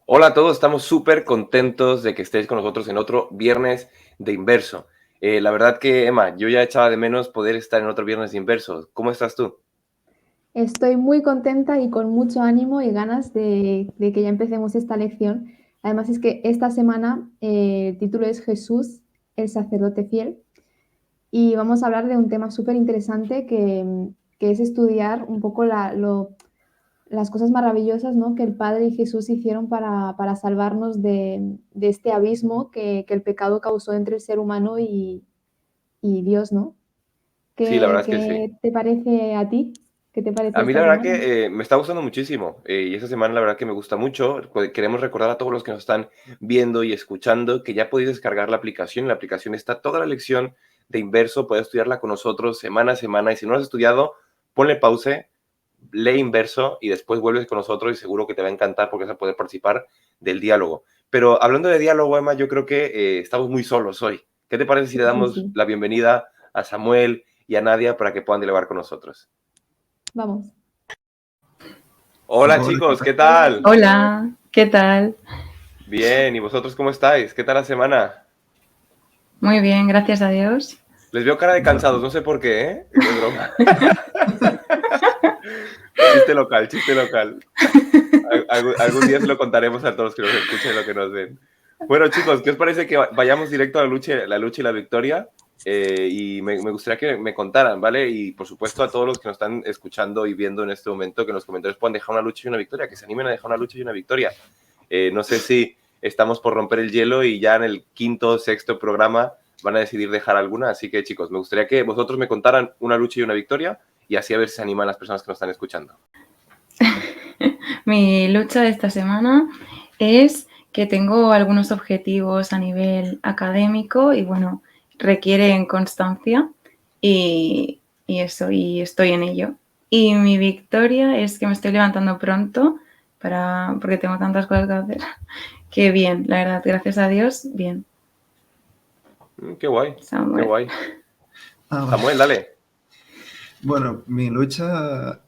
Hola a todos, estamos súper contentos de que estéis con nosotros en otro viernes de Inverso. La verdad que, Emma, yo ya echaba de menos poder estar en otro viernes de Inverso. ¿Cómo estás tú? Estoy muy contenta y con mucho ánimo y ganas de que ya empecemos esta lección. Además es que esta semana el título es Jesús, el sacerdote fiel, y vamos a hablar de un tema súper interesante que es estudiar un poco las cosas maravillosas, ¿no?, que el Padre y Jesús hicieron para salvarnos de este abismo que el pecado causó entre el ser humano y Dios, ¿no? Sí, la verdad ¿Qué, es que sí. qué te parece a ti? ¿Qué te parece A mí la esta verdad semana? que me está gustando muchísimo y esta semana la verdad que me gusta mucho. Queremos recordar a todos los que nos están viendo y escuchando que ya podéis descargar la aplicación. En la aplicación está toda la lección de Inverso, puedes estudiarla con nosotros semana a semana y si no lo has estudiado, ponle pause, lee Inverso y después vuelves con nosotros y seguro que te va a encantar porque vas a poder participar del diálogo. Pero hablando de diálogo, Emma, yo creo que estamos muy solos hoy. ¿Qué te parece si Sí, le sí, damos sí. la bienvenida a Samuel y a Nadia para que puedan dialogar con nosotros? Vamos. Hola Hola, ¿qué chicos, tal? ¿qué Hola, tal? chicos. Hola, ¿qué tal? Bien, ¿y vosotros cómo estáis? ¿Qué tal la semana? Muy bien, gracias a Dios. Les veo cara de cansados, no sé por qué, ¿eh? Es broma. Chiste local, chiste local. Algún día se lo contaremos a todos los que nos escuchen y los que nos ven. Bueno, chicos, ¿qué os parece que vayamos directo a la lucha y la victoria? Y me gustaría que me contaran, ¿vale? Y por supuesto a todos los que nos están escuchando y viendo en este momento, que en los comentarios puedan dejar una lucha y una victoria, que se animen a dejar una lucha y una victoria. No sé si estamos por romper el hielo y ya en el quinto o sexto programa van a decidir dejar alguna. Así que, chicos, me gustaría que vosotros me contaran una lucha y una victoria y así a ver si se animan las personas que nos están escuchando. Mi lucha de esta semana es que tengo algunos objetivos a nivel académico y bueno, requieren constancia y eso, y estoy en ello. Y mi victoria es que me estoy levantando pronto porque tengo tantas cosas que hacer. Que bien, la verdad, gracias a Dios, bien. Qué guay, Samuel. qué guay. Vale. Samuel, dale. Bueno, mi lucha,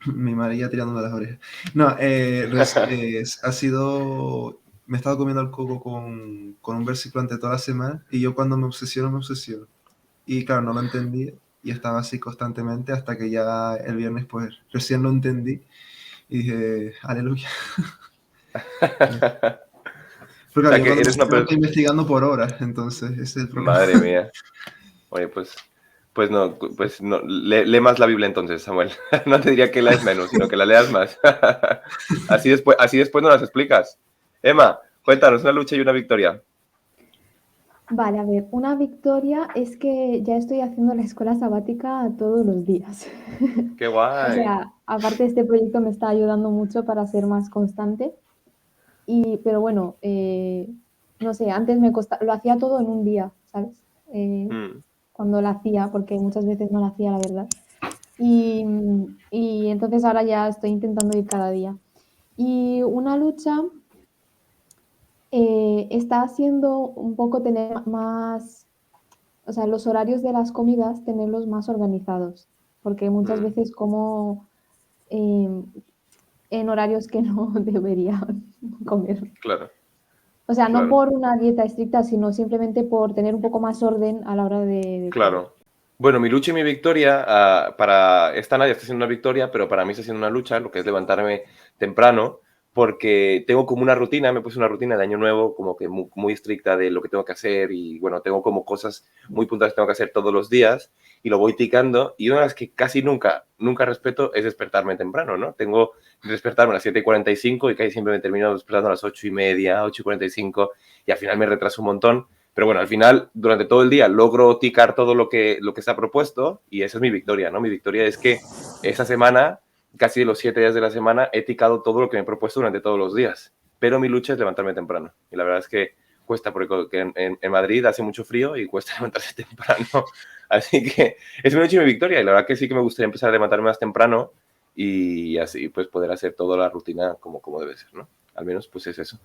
mi María tirándome las orejas. No, ha sido, me he estado comiendo el coco con un versículo ante toda la semana y yo cuando me obsesiono, me obsesiono. Y claro, no lo entendí y estaba así constantemente hasta que ya el viernes pues recién lo entendí y dije, aleluya. Pero O claro, sea, yo que cuando me eres una obsesiono persona... estoy investigando por horas, entonces ese es el problema. Madre mía. Oye, pues no, lee más la Biblia entonces, Samuel. No te diría que leas menos, sino que la leas más. Así después nos las explicas. Emma, cuéntanos una lucha y una victoria. Vale, a ver, una victoria es que ya estoy haciendo la escuela sabática todos los días. Qué O guay. sea, aparte este proyecto me está ayudando mucho para ser más constante. Pero bueno, no sé, antes lo hacía todo en un día, ¿sabes? Mm, Cuando lo hacía, porque muchas veces no lo hacía, la verdad. Y, y entonces ahora ya estoy intentando ir cada día. Y una lucha está haciendo un poco tener más, o sea, los horarios de las comidas, tenerlos más organizados, porque muchas mm, veces como eh, en horarios que no debería comer. claro, O sea, no claro, por una dieta estricta, sino simplemente por tener un poco más orden a la hora de comer. claro. Bueno, mi lucha y mi victoria, para esta Nadia está siendo una victoria, pero para mí está siendo una lucha, lo que es levantarme temprano, porque tengo como una rutina, me puse una rutina de año nuevo, como que muy estricta de lo que tengo que hacer y bueno, tengo como cosas muy puntuales que tengo que hacer todos los días y lo voy ticando y una de las que casi nunca respeto es despertarme temprano, ¿no? Tengo que despertarme a las 7:45 y casi siempre me termino despertando a las 8:30, 8:45 y al final me retraso un montón. Pero bueno, al final, durante todo el día logro ticar todo lo que está propuesto y esa es mi victoria, ¿no? Mi victoria es que esa semana, casi los 7 días de la semana, he ticado todo lo que me he propuesto durante todos los días. Pero mi lucha es levantarme temprano. Y la verdad es que cuesta, porque en Madrid hace mucho frío y cuesta levantarse temprano. Así que es mi noche y mi victoria, y la verdad que sí que me gustaría empezar a levantarme más temprano y así pues poder hacer toda la rutina como debe ser, ¿no? Al menos pues es eso.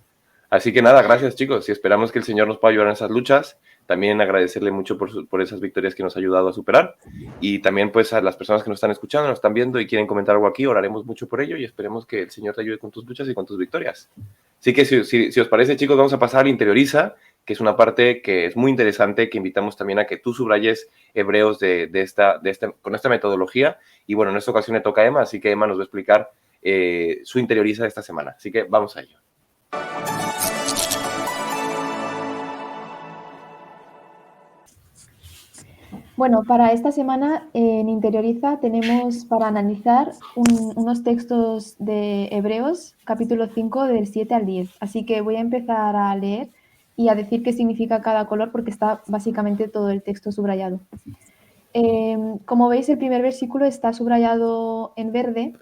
Así que nada, gracias chicos y esperamos que el Señor nos pueda ayudar en esas luchas. También agradecerle mucho por esas victorias que nos ha ayudado a superar y también pues a las personas que nos están escuchando, nos están viendo y quieren comentar algo aquí, oraremos mucho por ello y esperemos que el Señor te ayude con tus luchas y con tus victorias. Así que si os parece chicos, vamos a pasar al Interioriza, que es una parte que es muy interesante, que invitamos también a que tú subrayes hebreos con esta metodología. Y bueno, en esta ocasión le toca a Emma, así que Emma nos va a explicar su Interioriza de esta semana. Así que vamos a ello. Bueno, para esta semana en Interioriza tenemos para analizar unos textos de Hebreos, capítulo 5, del 7 al 10. Así que voy a empezar a leer y a decir qué significa cada color porque está básicamente todo el texto subrayado. Como veis, el primer versículo está subrayado en verde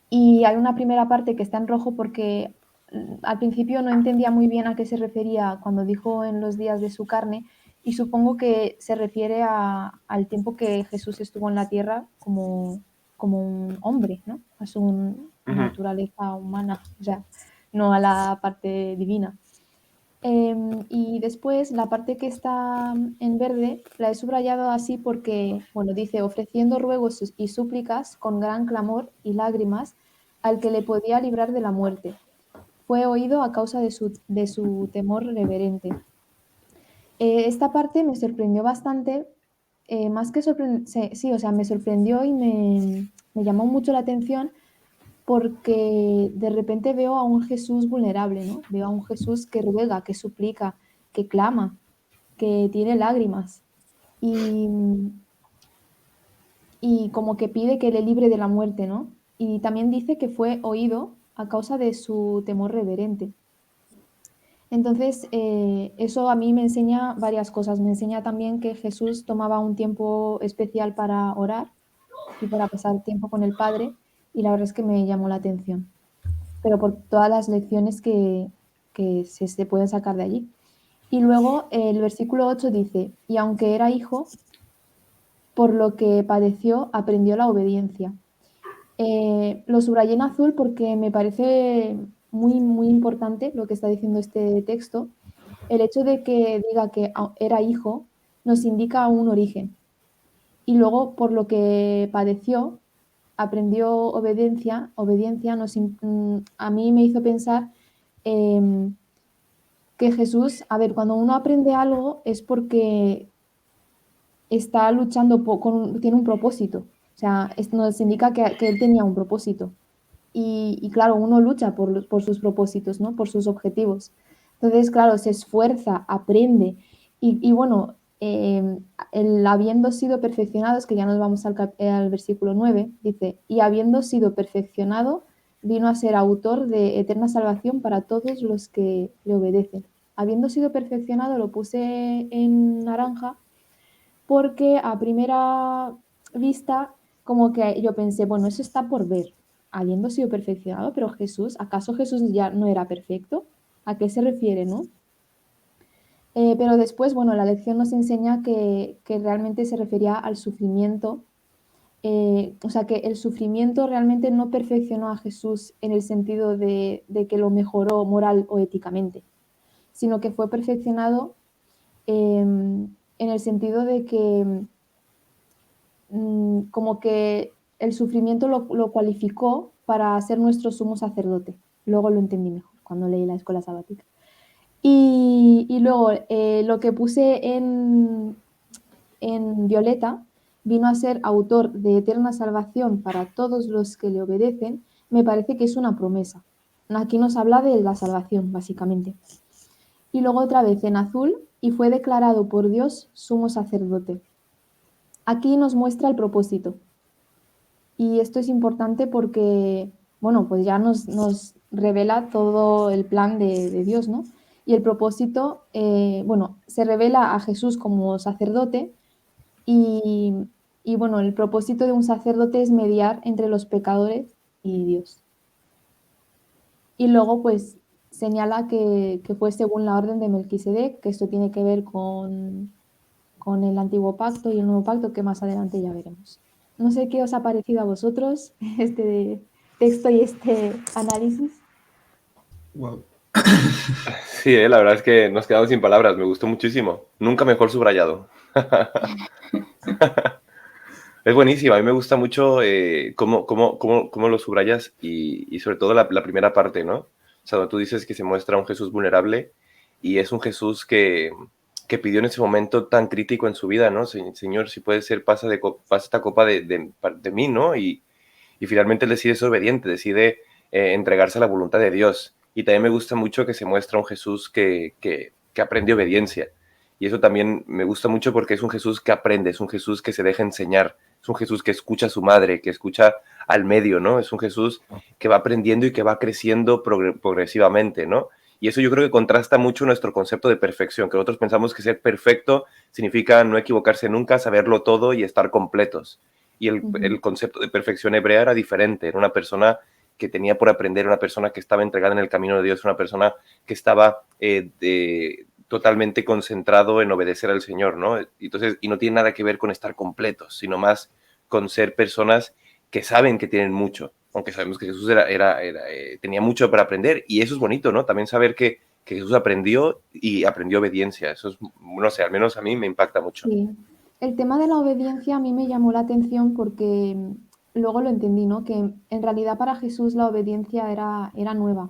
y hay una primera parte que está en rojo porque al principio no entendía muy bien a qué se refería cuando dijo en los días de su carne y supongo que se refiere al tiempo que Jesús estuvo en la tierra como un hombre, ¿no? A su naturaleza humana, o sea, no a la parte divina. Y después la parte que está en verde la he subrayado así porque, bueno, dice, ofreciendo ruegos y súplicas con gran clamor y lágrimas al que le podía librar de la muerte. Fue oído a causa de su temor reverente. Esta parte me sorprendió bastante, más que sí, o sea, me sorprendió y me llamó mucho la atención porque de repente veo a un Jesús vulnerable, ¿no? Veo a un Jesús que ruega, que suplica, que clama, que tiene lágrimas y, y como que pide que le libre de la muerte, ¿no? Y también dice que fue oído a causa de su temor reverente. Entonces, eso a mí me enseña varias cosas. Me enseña también que Jesús tomaba un tiempo especial para orar y para pasar tiempo con el Padre, y la verdad es que me llamó la atención. Pero por todas las lecciones que se pueden sacar de allí. Y luego el versículo 8 dice, y aunque era hijo, por lo que padeció, aprendió la obediencia. Lo subrayé en azul porque me parece muy, muy importante lo que está diciendo este texto. El hecho de que diga que era hijo nos indica un origen. Y luego, por lo que padeció, aprendió obediencia, a mí me hizo pensar que Jesús, a ver, cuando uno aprende algo es porque está luchando tiene un propósito. O sea, esto nos indica que él tenía un propósito. Y claro, uno lucha por sus propósitos, ¿no? Por sus objetivos. Entonces, claro, se esfuerza, aprende. Y bueno, el habiendo sido perfeccionados, que ya nos vamos al versículo 9, dice, y habiendo sido perfeccionado, vino a ser autor de eterna salvación para todos los que le obedecen. Habiendo sido perfeccionado, lo puse en naranja porque a primera vista como que yo pensé, bueno, eso está por ver, habiendo sido perfeccionado, pero Jesús, ¿acaso Jesús ya no era perfecto? ¿A qué se refiere, no? Pero después, bueno, la lección nos enseña que realmente se refería al sufrimiento, o sea, que el sufrimiento realmente no perfeccionó a Jesús en el sentido de que lo mejoró moral o éticamente, sino que fue perfeccionado en el sentido de que como que el sufrimiento lo cualificó para ser nuestro sumo sacerdote. Luego lo entendí mejor cuando leí la escuela sabática. Y luego lo que puse en violeta vino a ser autor de eterna salvación para todos los que le obedecen. Me parece que es una promesa. Aquí nos habla de la salvación, básicamente. Y luego otra vez en azul, y fue declarado por Dios sumo sacerdote. Aquí nos muestra el propósito. Y esto es importante porque, bueno, pues ya nos revela todo el plan de Dios, ¿no? Y el propósito, bueno, se revela a Jesús como sacerdote y, bueno, el propósito de un sacerdote es mediar entre los pecadores y Dios. Y luego, pues, señala que fue según la orden de Melquisedec, que esto tiene que ver con con el antiguo pacto y el nuevo pacto, que más adelante ya veremos. No sé qué os ha parecido a vosotros este texto y este análisis. Wow. Sí, la verdad es que nos quedamos sin palabras, me gustó muchísimo. Nunca mejor subrayado. Es buenísimo, a mí me gusta mucho cómo lo subrayas y sobre todo la primera parte, ¿no? O sea, donde tú dices que se muestra un Jesús vulnerable y es un Jesús que pidió en ese momento tan crítico en su vida, ¿no? Señor, si puede ser, pasa esta copa de mí, ¿no? Y finalmente él decide ser obediente, decide entregarse a la voluntad de Dios. Y también me gusta mucho que se muestra un Jesús que aprende obediencia. Y eso también me gusta mucho porque es un Jesús que aprende, es un Jesús que se deja enseñar, es un Jesús que escucha a su madre, que escucha al medio, ¿no? Es un Jesús que va aprendiendo y que va creciendo progresivamente, ¿no? Y eso yo creo que contrasta mucho nuestro concepto de perfección, que nosotros pensamos que ser perfecto significa no equivocarse nunca, saberlo todo y estar completos. Y el concepto de perfección hebrea era diferente, era una persona que tenía por aprender, una persona que estaba entregada en el camino de Dios, una persona que estaba totalmente concentrado en obedecer al Señor, ¿no? Entonces, y no tiene nada que ver con estar completos, sino más con ser personas que saben que tienen mucho, aunque sabemos que Jesús tenía mucho para aprender, y eso es bonito, ¿no? También saber que Jesús aprendió y aprendió obediencia, eso es, no sé, al menos a mí me impacta mucho. Sí. El tema de la obediencia a mí me llamó la atención porque luego lo entendí, ¿no? Que en realidad para Jesús la obediencia era nueva.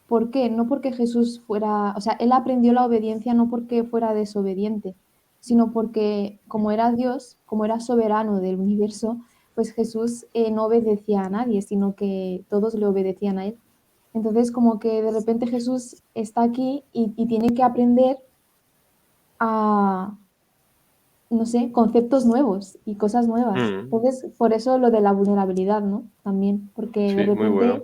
¿Por qué? No porque Jesús fuera, o sea, él aprendió la obediencia no porque fuera desobediente, sino porque como era Dios, como era soberano del universo, pues Jesús no obedecía a nadie, sino que todos le obedecían a él. Entonces, como que de repente Jesús está aquí y tiene que aprender a, no sé, conceptos nuevos y cosas nuevas. Entonces, por eso lo de la vulnerabilidad, ¿no? También, porque de Sí, muy bueno.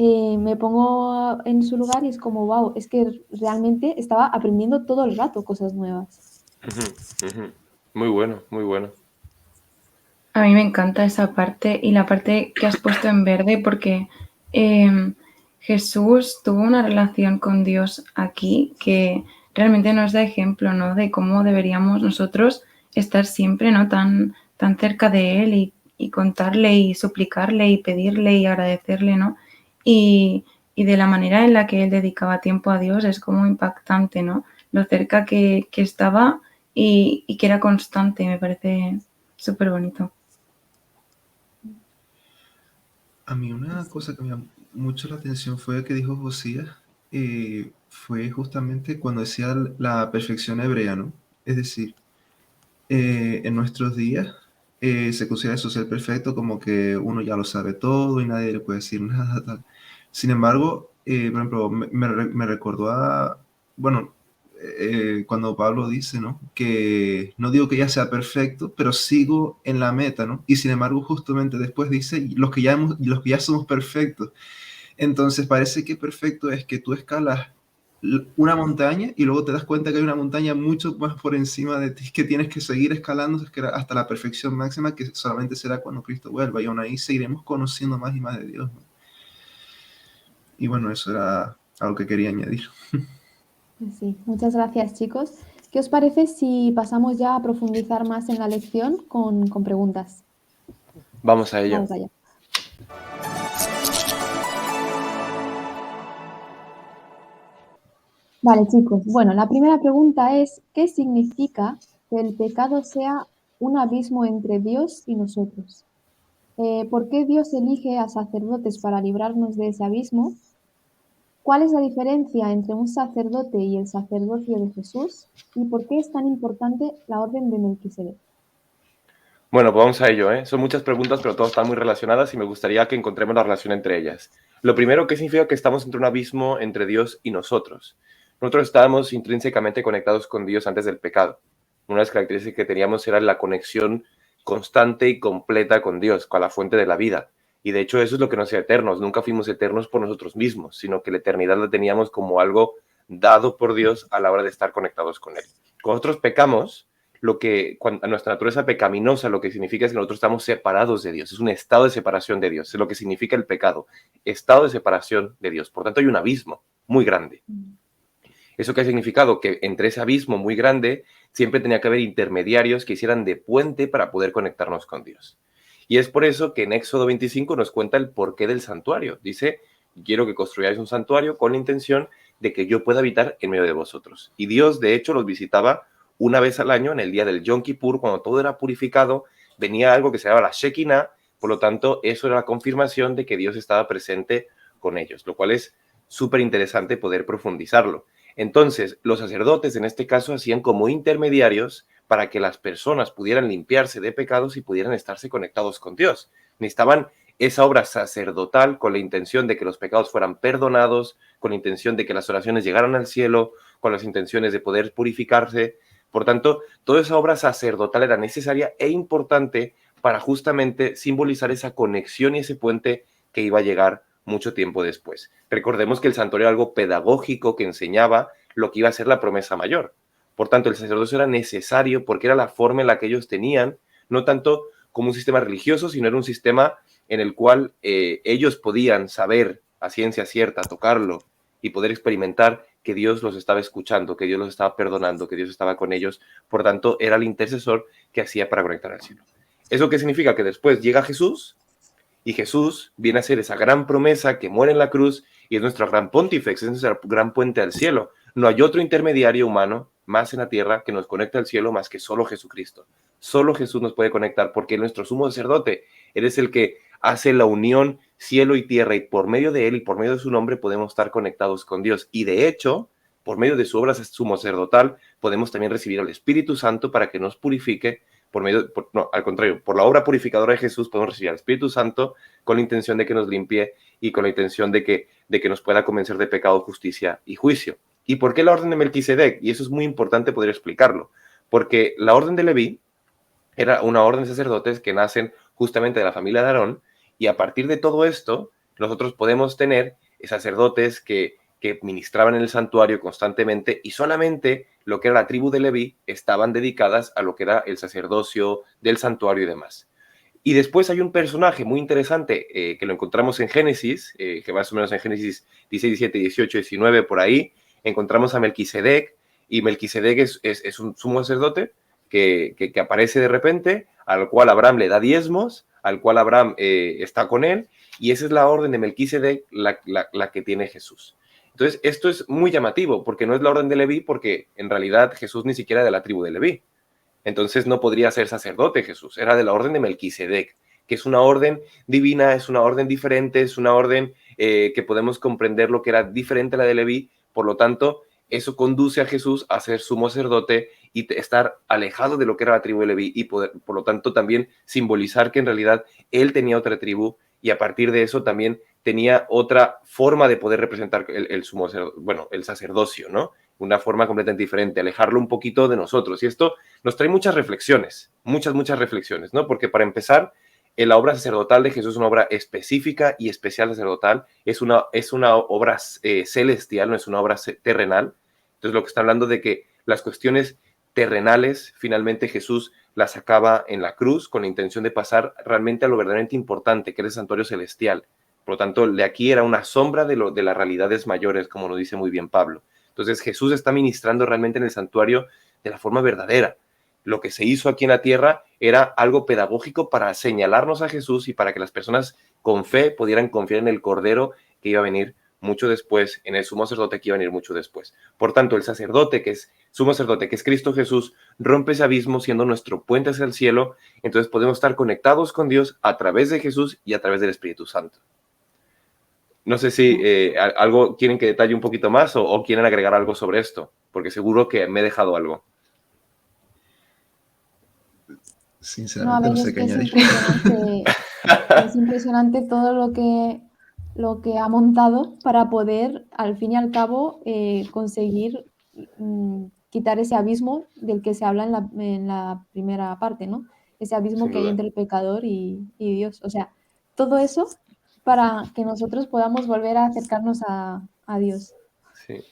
repente me pongo en su lugar y es como, wow, es que realmente estaba aprendiendo todo el rato cosas nuevas. Muy bueno, muy bueno. A mí me encanta esa parte y la parte que has puesto en verde porque Jesús tuvo una relación con Dios aquí que realmente nos da ejemplo, ¿no? De cómo deberíamos nosotros estar siempre, ¿no? Tan cerca de Él y contarle y suplicarle y pedirle y agradecerle, ¿no? Y de la manera en la que Él dedicaba tiempo a Dios es como impactante, ¿no? Lo cerca que estaba y que era constante, me parece súper bonito. A mí una cosa que me llamó mucho la atención fue lo que dijo Josías, fue justamente cuando decía la perfección hebrea, ¿no? Es decir, en nuestros días se considera eso ser perfecto como que uno ya lo sabe todo y nadie le puede decir nada, tal. Sin embargo, por ejemplo, me recordó bueno, cuando Pablo dice, ¿no? Que no digo que ya sea perfecto, pero sigo en la meta, ¿no? Y sin embargo, justamente después dice, los que ya somos perfectos. Entonces parece que perfecto es que tú escalas una montaña y luego te das cuenta que hay una montaña mucho más por encima de ti que tienes que seguir escalando hasta la perfección máxima, que solamente será cuando Cristo vuelva, y aún ahí seguiremos conociendo más y más de Dios, ¿no? Y bueno, eso era algo que quería añadir. Sí, muchas gracias, chicos. ¿Qué os parece si pasamos ya a profundizar más en la lección con preguntas? Vamos a ello. Vamos allá. Vale, chicos. Bueno, la primera pregunta es, ¿qué significa que el pecado sea un abismo entre Dios y nosotros? ¿Por qué Dios elige a sacerdotes para librarnos de ese abismo? ¿Cuál es la diferencia entre un sacerdote y el sacerdocio de Jesús? ¿Y por qué es tan importante la orden de Melquisedec? Bueno, pues vamos a ello, ¿eh? Son muchas preguntas, pero todas están muy relacionadas y me gustaría que encontremos la relación entre ellas. Lo primero, ¿qué significa que estamos entre un abismo entre Dios y nosotros? Nosotros estábamos intrínsecamente conectados con Dios antes del pecado. Una de las características que teníamos era la conexión constante y completa con Dios, con la fuente de la vida. Y de hecho eso es lo que nos hace eternos. Nunca fuimos eternos por nosotros mismos, sino que la eternidad la teníamos como algo dado por Dios a la hora de estar conectados con Él. Cuando nosotros pecamos, a nuestra naturaleza pecaminosa lo que significa es que nosotros estamos separados de Dios, es un estado de separación de Dios, es lo que significa el pecado, estado de separación de Dios. Por tanto, hay un abismo muy grande. ¿Eso qué ha significado? Que entre ese abismo muy grande siempre tenía que haber intermediarios que hicieran de puente para poder conectarnos con Dios. Y es por eso que en Éxodo 25 nos cuenta el porqué del santuario. Dice, quiero que construyáis un santuario con la intención de que yo pueda habitar en medio de vosotros. Y Dios, de hecho, los visitaba una vez al año, en el día del Yom Kippur, cuando todo era purificado, venía algo que se llamaba la Shekinah, por lo tanto, eso era la confirmación de que Dios estaba presente con ellos, lo cual es súper interesante poder profundizarlo. Entonces, los sacerdotes en este caso hacían como intermediarios para que las personas pudieran limpiarse de pecados y pudieran estarse conectados con Dios. Necesitaban esa obra sacerdotal con la intención de que los pecados fueran perdonados, con la intención de que las oraciones llegaran al cielo, con las intenciones de poder purificarse. Por tanto, toda esa obra sacerdotal era necesaria e importante para justamente simbolizar esa conexión y ese puente que iba a llegar mucho tiempo después. Recordemos que el santuario era algo pedagógico que enseñaba lo que iba a ser la promesa mayor. Por tanto, el sacerdocio era necesario porque era la forma en la que ellos tenían, no tanto como un sistema religioso, sino era un sistema en el cual ellos podían saber a ciencia cierta, tocarlo y poder experimentar que Dios los estaba escuchando, que Dios los estaba perdonando, que Dios estaba con ellos. Por tanto, era el intercesor que hacía para conectar al cielo. ¿Eso qué significa? Que después llega Jesús y Jesús viene a ser esa gran promesa que muere en la cruz y es nuestro gran pontífex, es nuestro gran puente al cielo. No hay otro intermediario humano más en la tierra que nos conecte al cielo más que solo Jesucristo. Solo Jesús nos puede conectar porque es nuestro sumo sacerdote. Él es el que hace la unión cielo y tierra y por medio de él y por medio de su nombre podemos estar conectados con Dios. Y de hecho, por medio de su obra sumo sacerdotal podemos también recibir al Espíritu Santo para que nos purifique. Al contrario, por la obra purificadora de Jesús podemos recibir al Espíritu Santo con la intención de que nos limpie y con la intención de que nos pueda convencer de pecado, justicia y juicio. ¿Y por qué la orden de Melquisedec? Y eso es muy importante poder explicarlo, porque la orden de Leví era una orden de sacerdotes que nacen justamente de la familia de Aarón, y a partir de todo esto, nosotros podemos tener sacerdotes que ministraban en el santuario constantemente y solamente lo que era la tribu de Leví estaban dedicadas a lo que era el sacerdocio del santuario y demás. Y después hay un personaje muy interesante que lo encontramos en Génesis, que más o menos en Génesis 16, 17, 18, 19, por ahí, encontramos a Melquisedec, y Melquisedec es un sumo sacerdote que aparece de repente, al cual Abraham le da diezmos, al cual Abraham está con él, y esa es la orden de Melquisedec, la que tiene Jesús. Entonces, esto es muy llamativo, porque no es la orden de Leví, porque en realidad Jesús ni siquiera era de la tribu de Leví. Entonces no podría ser sacerdote Jesús, era de la orden de Melquisedec, que es una orden divina, es una orden diferente, es una orden que podemos comprender lo que era diferente a la de Leví. Por lo tanto, eso conduce a Jesús a ser sumo sacerdote y estar alejado de lo que era la tribu de Leví y por lo tanto también simbolizar que en realidad él tenía otra tribu y a partir de eso también tenía otra forma de poder representar el sacerdocio, ¿no? Una forma completamente diferente, alejarlo un poquito de nosotros. Y esto nos trae muchas reflexiones, muchas reflexiones, ¿no? Porque para empezar, la obra sacerdotal de Jesús es una obra específica y especial sacerdotal, es una obra celestial, no es una obra terrenal. Entonces lo que está hablando de que las cuestiones terrenales, finalmente Jesús las acaba en la cruz con la intención de pasar realmente a lo verdaderamente importante, que es el santuario celestial. Por lo tanto, de aquí era una sombra de las realidades mayores, como lo dice muy bien Pablo. Entonces Jesús está ministrando realmente en el santuario de la forma verdadera. Lo que se hizo aquí en la tierra era algo pedagógico para señalarnos a Jesús y para que las personas con fe pudieran confiar en el Cordero que iba a venir mucho después, en el sumo sacerdote que iba a venir mucho después. Por tanto, el sacerdote que es sumo sacerdote, que es Cristo Jesús, rompe ese abismo siendo nuestro puente hacia el cielo. Entonces podemos estar conectados con Dios a través de Jesús y a través del Espíritu Santo. No sé si algo quieren que detalle un poquito más o quieren agregar algo sobre esto, porque seguro que me he dejado algo. Sinceramente no sé qué añadir. Es impresionante todo lo que ha montado para poder, al fin y al cabo, conseguir quitar ese abismo del que se habla en la primera parte, ¿no? Ese abismo que hay entre el pecador y Dios. O sea, todo eso para que nosotros podamos volver a acercarnos a Dios. Sí.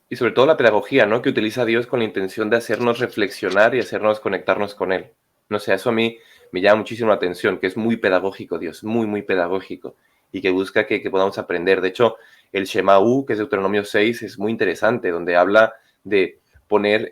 Y sobre todo la pedagogía, ¿no? Que utiliza Dios con la intención de hacernos reflexionar y hacernos conectarnos con Él. No sé, eso a mí me llama muchísimo la atención, que es muy pedagógico Dios, muy pedagógico, y que busca que podamos aprender. De hecho, el Shemau, que es Deuteronomio 6, es muy interesante, donde habla de poner,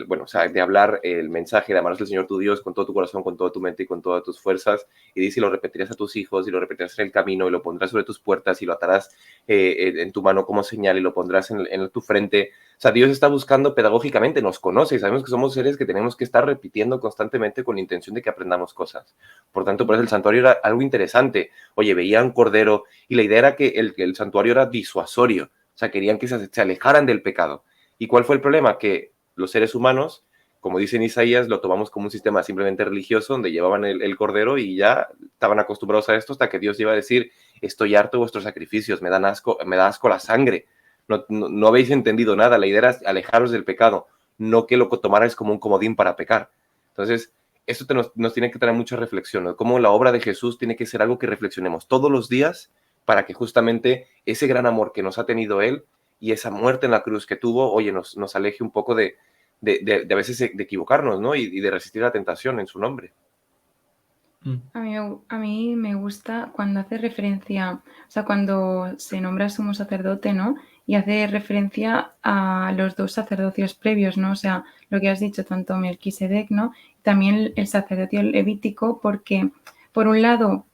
o sea, de hablar el mensaje de amarás al Señor tu Dios con todo tu corazón, con toda tu mente y con todas tus fuerzas, y dice, y lo repetirás a tus hijos, y lo repetirás en el camino, y lo pondrás sobre tus puertas, y lo atarás en tu mano como señal, y lo pondrás en tu frente. O sea, Dios está buscando pedagógicamente, nos conoce, y sabemos que somos seres que tenemos que estar repitiendo constantemente con la intención de que aprendamos cosas. Por tanto, por eso el santuario era algo interesante. Oye, veía un cordero, y la idea era que el santuario era disuasorio, o sea, querían que se alejaran del pecado. ¿Y cuál fue el problema? Que los seres humanos, como dice en Isaías, lo tomamos como un sistema simplemente religioso donde llevaban el cordero y ya estaban acostumbrados a esto hasta que Dios iba a decir, estoy harto de vuestros sacrificios, me da asco la sangre. No habéis entendido nada, la idea era alejaros del pecado, no que lo tomarais como un comodín para pecar. Entonces, esto nos tiene que traer mucha reflexión, ¿no? Cómo la obra de Jesús tiene que ser algo que reflexionemos todos los días para que justamente ese gran amor que nos ha tenido Él y esa muerte en la cruz que tuvo, oye, nos aleje un poco de a veces de equivocarnos, ¿no? Y de resistir la tentación en su nombre. A mí me gusta cuando hace referencia, o sea, cuando se nombra sumo sacerdote, ¿no? Y hace referencia a los dos sacerdocios previos, ¿no? O sea, lo que has dicho, tanto Melquisedec, ¿no? También el sacerdocio levítico, porque por un lado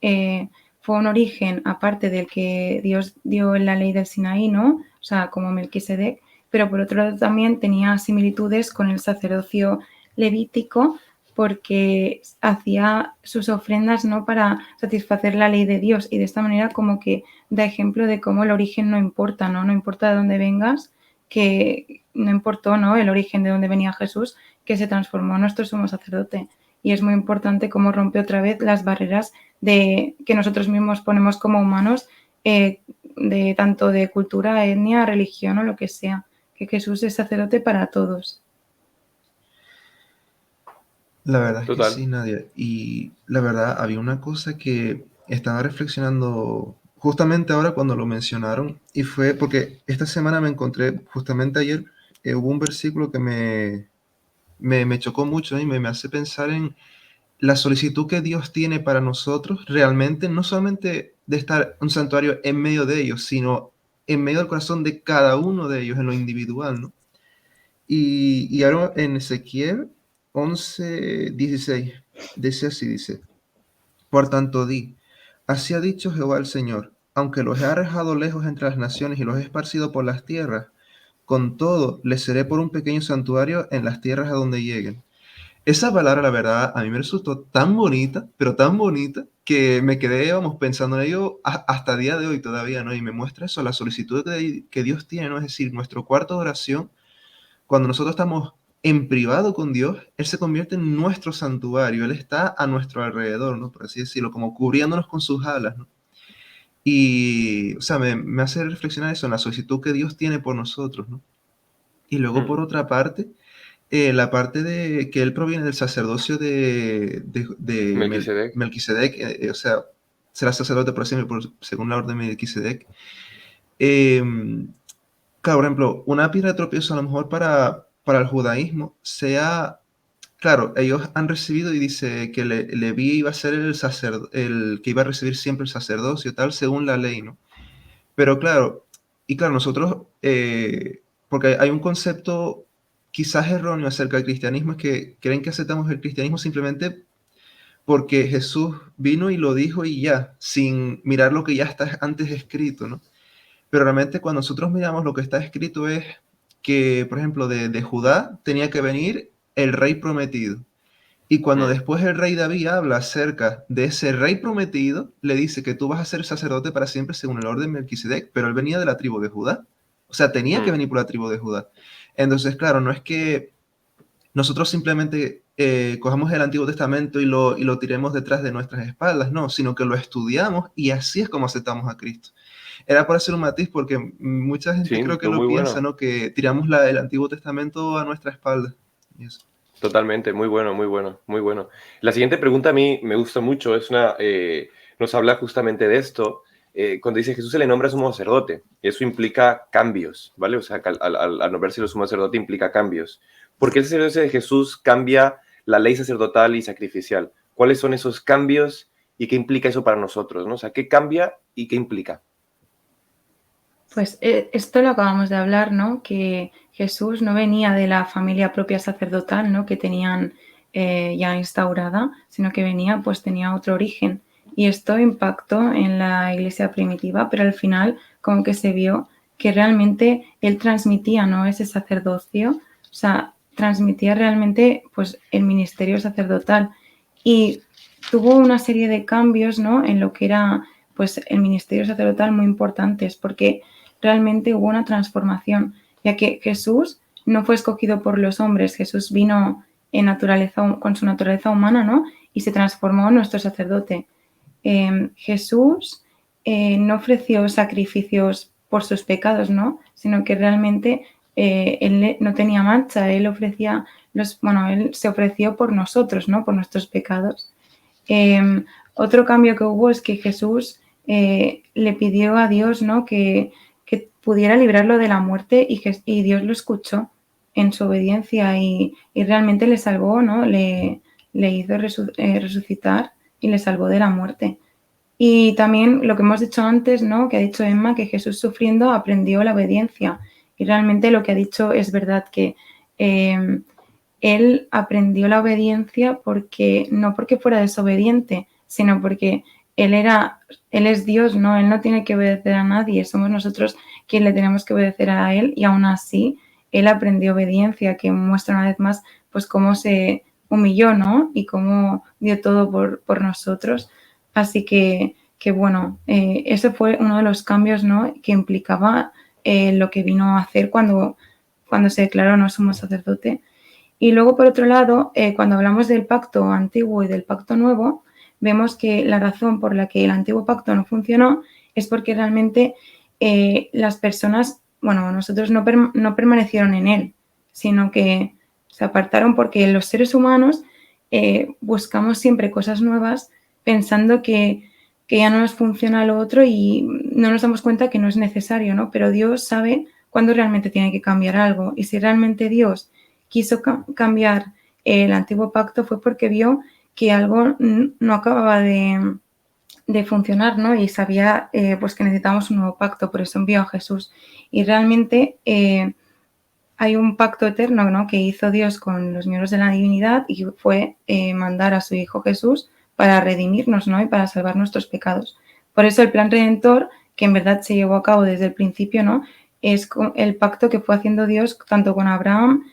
fue un origen aparte del que Dios dio en la ley del Sinaí, ¿no? O sea, como Melquisedec, pero por otro lado también tenía similitudes con el sacerdocio levítico, porque hacía sus ofrendas, ¿no?, para satisfacer la ley de Dios, y de esta manera como que da ejemplo de cómo el origen no importa, ¿no? No importa de dónde vengas, que no importó, ¿no?, el origen de dónde venía Jesús, que se transformó en nuestro sumo sacerdote. Y es muy importante cómo rompe otra vez las barreras que nosotros mismos ponemos como humanos, de tanto de cultura, etnia, religión o lo que sea, que Jesús es sacerdote para todos. La verdad es que Total. sí, Nadia. Y la verdad, había una cosa que estaba reflexionando justamente ahora cuando lo mencionaron, y fue porque esta semana me encontré, justamente ayer, hubo un versículo que me chocó mucho y me hace pensar en la solicitud que Dios tiene para nosotros realmente, no solamente de estar un santuario en medio de ellos, sino en medio del corazón de cada uno de ellos, en lo individual, ¿no? Y ahora en Ezequiel 11:16, dice así, dice, por tanto di, así ha dicho Jehová el Señor, aunque los he arrojado lejos entre las naciones y los he esparcido por las tierras, con todo les seré por un pequeño santuario en las tierras a donde lleguen. Esa palabra, la verdad, a mí me resultó tan bonita, pero tan bonita, que me quedé, vamos, pensando en ello hasta el día de hoy todavía, ¿no? Y me muestra eso, la solicitud que Dios tiene, ¿no? Es decir, nuestro cuarto de oración, cuando nosotros estamos en privado con Dios, Él se convierte en nuestro santuario, Él está a nuestro alrededor, ¿no? Por así decirlo, como cubriéndonos con sus alas, ¿no? Y, o sea, me hace reflexionar eso, en la solicitud que Dios tiene por nosotros, ¿no? Y luego, por otra parte, la parte de que Él proviene del sacerdocio de Melquisedec. Melquisedec, o sea, será sacerdote por siempre según la orden de Melquisedec. Claro, por ejemplo, una piedra de tropiezo a lo mejor para el judaísmo sea, claro, ellos han recibido y dice que Leví iba a ser el que iba a recibir siempre el sacerdocio, tal, según la ley, ¿no? Pero claro, nosotros, porque hay un concepto quizás erróneo acerca del cristianismo, es que creen que aceptamos el cristianismo simplemente porque Jesús vino y lo dijo y ya, sin mirar lo que ya está antes escrito, ¿no? Pero realmente cuando nosotros miramos lo que está escrito es que, por ejemplo, de Judá tenía que venir el rey prometido. Y cuando después el rey David habla acerca de ese rey prometido, le dice que tú vas a ser sacerdote para siempre según el orden de Melquisedec, pero él venía de la tribu de Judá. O sea, tenía que venir por la tribu de Judá. Entonces, claro, no es que nosotros simplemente cojamos el Antiguo Testamento y lo tiremos detrás de nuestras espaldas, no, sino que lo estudiamos y así es como aceptamos a Cristo. Era por hacer un matiz porque mucha gente Sí, creo que no, lo muy piensa, bueno. ¿no? Que tiramos el Antiguo Testamento a nuestra espalda. Y eso. Totalmente, muy bueno, muy bueno, muy bueno. La siguiente pregunta a mí me gusta mucho, nos habla justamente de esto, cuando dice Jesús se le nombra sumo sacerdote, y eso implica cambios, ¿vale? O sea, que al nombrarse sumo sacerdote implica cambios. ¿Por qué el sacerdocio de Jesús cambia la ley sacerdotal y sacrificial? ¿Cuáles son esos cambios y qué implica eso para nosotros, ¿no? O sea, ¿qué cambia y qué implica? Pues esto lo acabamos de hablar, ¿no? Que Jesús no venía de la familia propia sacerdotal, ¿no? Que tenían ya instaurada, sino que venía, pues tenía otro origen. Y esto impactó en la iglesia primitiva, pero al final como que se vio que realmente él transmitía, ¿no? Ese sacerdocio, o sea, transmitía realmente pues el ministerio sacerdotal y tuvo una serie de cambios, ¿no? En lo que era pues el ministerio sacerdotal muy importantes, porque realmente hubo una transformación, ya que Jesús no fue escogido por los hombres, Jesús vino en naturaleza, con su naturaleza humana, ¿no? Y se transformó en nuestro sacerdote. Jesús no ofreció sacrificios por sus pecados, ¿no? Sino que realmente él no tenía mancha, él ofrecía él se ofreció por nosotros, ¿no? Por nuestros pecados. Otro cambio que hubo es que Jesús le pidió a Dios, ¿no? Que pudiera librarlo de la muerte y Dios lo escuchó en su obediencia y realmente le salvó, ¿no? Le hizo resucitar y le salvó de la muerte. Y también lo que hemos dicho antes, ¿no? Que ha dicho Emma, que Jesús sufriendo aprendió la obediencia. Y realmente lo que ha dicho es verdad, que él aprendió la obediencia no porque fuera desobediente, sino porque él es Dios, ¿no? Él no tiene que obedecer a nadie, somos nosotros quienes le tenemos que obedecer a él y aún así él aprendió obediencia, que muestra una vez más pues cómo se humilló, ¿no? Y cómo dio todo por nosotros. Así que bueno, eso fue uno de los cambios, ¿no? Que implicaba lo que vino a hacer cuando se declaró no sumo sacerdote. Y luego, por otro lado, cuando hablamos del pacto antiguo y del pacto nuevo, vemos que la razón por la que el antiguo pacto no funcionó es porque realmente las personas, nosotros no permanecieron en él, sino que se apartaron porque los seres humanos buscamos siempre cosas nuevas pensando que ya no nos funciona lo otro y no nos damos cuenta que no es necesario, ¿no? Pero Dios sabe cuándo realmente tiene que cambiar algo y si realmente Dios quiso cambiar el antiguo pacto fue porque vio que algo no acababa de funcionar, ¿no? Y sabía pues que necesitábamos un nuevo pacto, por eso envió a Jesús. Y realmente hay un pacto eterno, ¿no? Que hizo Dios con los miembros de la divinidad y fue mandar a su Hijo Jesús para redimirnos, ¿no? Y para salvar nuestros pecados. Por eso el plan redentor, que en verdad se llevó a cabo desde el principio, ¿no? Es el pacto que fue haciendo Dios tanto con Abraham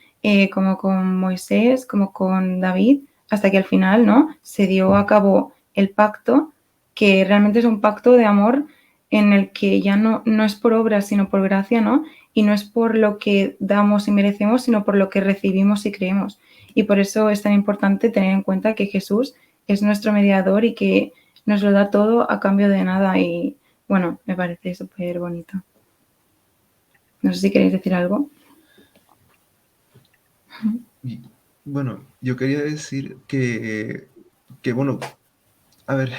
como con Moisés, como con David, hasta que al final, ¿no? Se dio a cabo el pacto, que realmente es un pacto de amor en el que ya no es por obras, sino por gracia, ¿no? Y no es por lo que damos y merecemos, sino por lo que recibimos y creemos. Y por eso es tan importante tener en cuenta que Jesús es nuestro mediador y que nos lo da todo a cambio de nada. Y bueno, me parece súper bonito. No sé si queréis decir algo. Bueno, yo quería decir que bueno, a ver,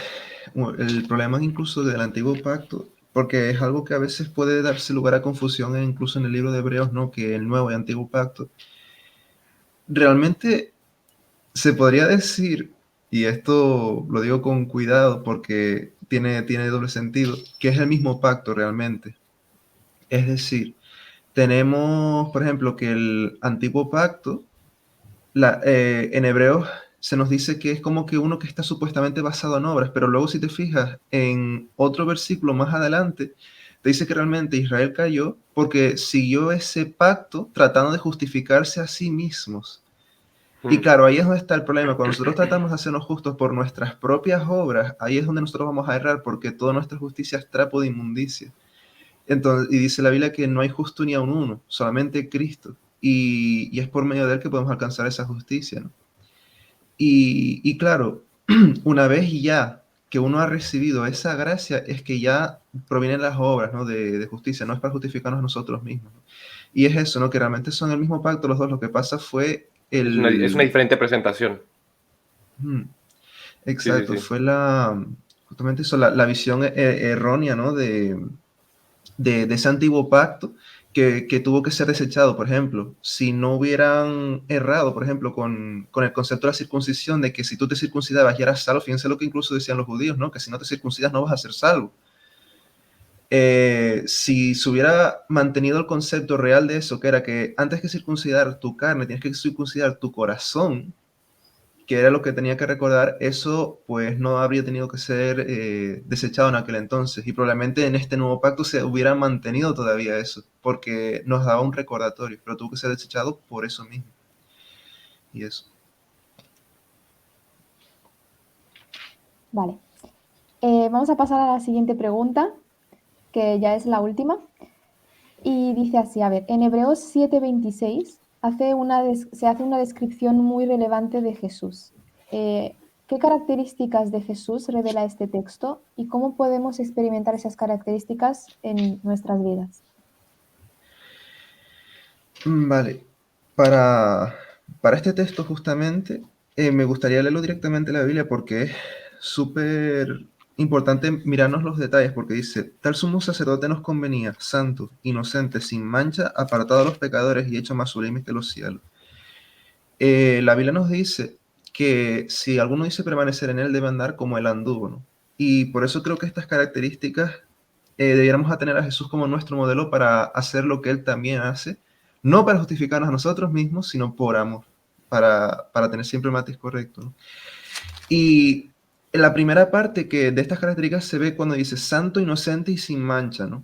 el problema incluso del antiguo pacto, porque es algo que a veces puede darse lugar a confusión incluso en el libro de Hebreos, ¿no? Que el nuevo y antiguo pacto. Realmente se podría decir, y esto lo digo con cuidado porque tiene doble sentido, que es el mismo pacto realmente. Es decir, tenemos, por ejemplo, que el antiguo pacto, en Hebreos se nos dice que es como que uno que está supuestamente basado en obras, pero luego si te fijas en otro versículo más adelante, te dice que realmente Israel cayó porque siguió ese pacto tratando de justificarse a sí mismos. Y claro, ahí es donde está el problema. Cuando nosotros tratamos de hacernos justos por nuestras propias obras, ahí es donde nosotros vamos a errar porque toda nuestra justicia es trapo de inmundicia. Entonces, y dice la Biblia que no hay justo ni a un uno, solamente Cristo. Y es por medio de él que podemos alcanzar esa justicia, ¿no? Y claro, una vez ya que uno ha recibido esa gracia, es que ya provienen las obras, ¿no? de justicia, no es para justificarnos nosotros mismos, ¿no? Y es eso, ¿no? Que realmente son el mismo pacto los dos. Lo que pasa fue Es una diferente presentación. Exacto, Sí, sí, sí. fue justamente eso, la visión errónea, ¿no? de ese antiguo pacto que tuvo que ser desechado. Por ejemplo, si no hubieran errado, por ejemplo, con el concepto de la circuncisión, de que si tú te circuncidabas ya eras salvo, fíjense lo que incluso decían los judíos, ¿no? Que si no te circuncidas no vas a ser salvo. Si se hubiera mantenido el concepto real de eso, que era que antes que circuncidar tu carne, tienes que circuncidar tu corazón, que era lo que tenía que recordar, eso pues no habría tenido que ser desechado en aquel entonces. Y probablemente en este nuevo pacto se hubiera mantenido todavía eso, porque nos daba un recordatorio, pero tuvo que ser desechado por eso mismo. Y eso. Vale. Vamos a pasar a la siguiente pregunta, que ya es la última. Y dice así, a ver, en Hebreos 7:26 se hace una descripción muy relevante de Jesús. ¿Qué características de Jesús revela este texto y cómo podemos experimentar esas características en nuestras vidas? Vale, para este texto justamente me gustaría leerlo directamente en la Biblia porque es súper importante mirarnos los detalles, porque dice, tal sumo sacerdote nos convenía, santo, inocente, sin mancha, apartado de los pecadores y hecho más sublime que los cielos. La Biblia nos dice que si alguno dice permanecer en él, debe andar como él anduvo, ¿no? Y por eso creo que estas características debiéramos tener a Jesús como nuestro modelo para hacer lo que él también hace, no para justificarnos a nosotros mismos, sino por amor, para tener siempre el matiz correcto, ¿no? Y en la primera parte que de estas características se ve cuando dice santo, inocente y sin mancha, ¿no?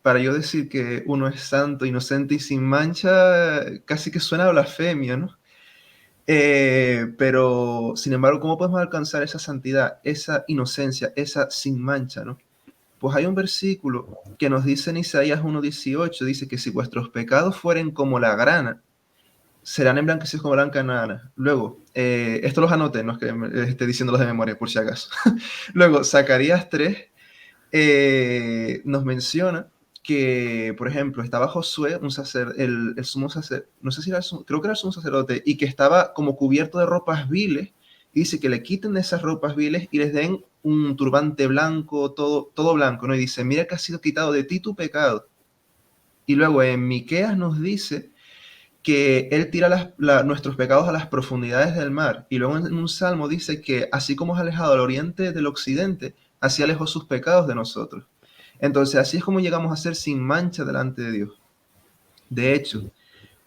Para yo decir que uno es santo, inocente y sin mancha, casi que suena a blasfemia, ¿no? Pero, sin embargo, ¿cómo podemos alcanzar esa santidad, esa inocencia, esa sin mancha, ¿no? Pues hay un versículo que nos dice en Isaías 1:18, dice que si vuestros pecados fueren como la grana, serán emblanquecidos como blanca lana. Luego, esto los anoté, no es que esté diciéndolos de memoria, por si acaso. Luego, Zacarías 3 nos menciona que, por ejemplo, estaba Josué, el sumo sacerdote, no sé si era creo que era el sumo sacerdote, y que estaba como cubierto de ropas viles, y dice que le quiten de esas ropas viles y les den un turbante blanco, todo blanco, ¿no? Y dice, mira que ha sido quitado de ti tu pecado. Y luego en Miqueas nos dice que él tira nuestros pecados a las profundidades del mar. Y luego en un salmo dice que así como es alejado al oriente del occidente, así alejó sus pecados de nosotros. Entonces así es como llegamos a ser sin mancha delante de Dios. De hecho,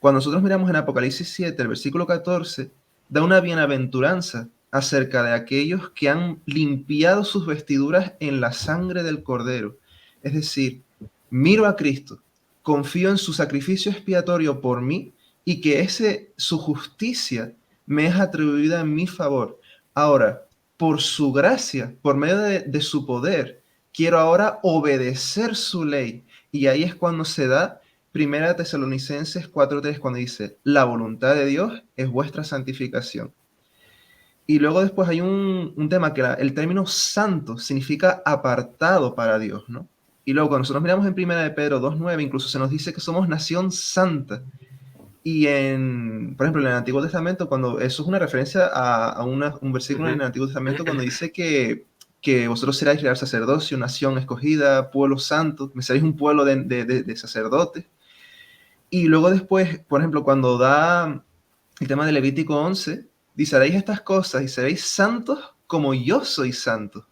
cuando nosotros miramos en Apocalipsis 7, el versículo 14, da una bienaventuranza acerca de aquellos que han limpiado sus vestiduras en la sangre del Cordero. Es decir, miro a Cristo, confío en su sacrificio expiatorio por mí y que su justicia me es atribuida en mi favor. Ahora, por su gracia, por medio de su poder, quiero ahora obedecer su ley. Y ahí es cuando se da Primera Tesalonicenses 4:3, cuando dice, la voluntad de Dios es vuestra santificación. Y luego después hay un tema que el término santo significa apartado para Dios, ¿no? Y luego cuando nosotros miramos en Primera de Pedro 2:9, incluso se nos dice que somos nación santa. Y por ejemplo, en el Antiguo Testamento, cuando eso es una referencia a un versículo en el Antiguo Testamento cuando dice que vosotros seráis real sacerdocio, nación escogida, pueblo santo, me seréis un pueblo de sacerdotes. Y luego después, por ejemplo, cuando da el tema de Levítico 11, dice, haréis estas cosas y seréis santos como yo soy santo.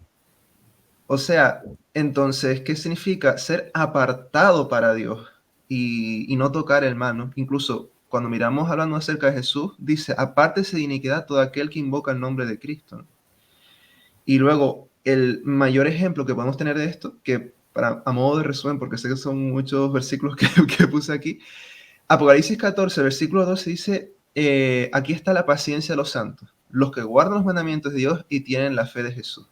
O sea, entonces, ¿qué significa? Ser apartado para Dios y no tocar el mal, ¿no? Incluso cuando miramos hablando acerca de Jesús, dice, apártese de iniquidad todo aquel que invoca el nombre de Cristo, ¿no? Y luego, el mayor ejemplo que podemos tener de esto, que a modo de resumen, porque sé que son muchos versículos que puse aquí, Apocalipsis 14, versículo 12 dice, aquí está la paciencia de los santos, los que guardan los mandamientos de Dios y tienen la fe de Jesús.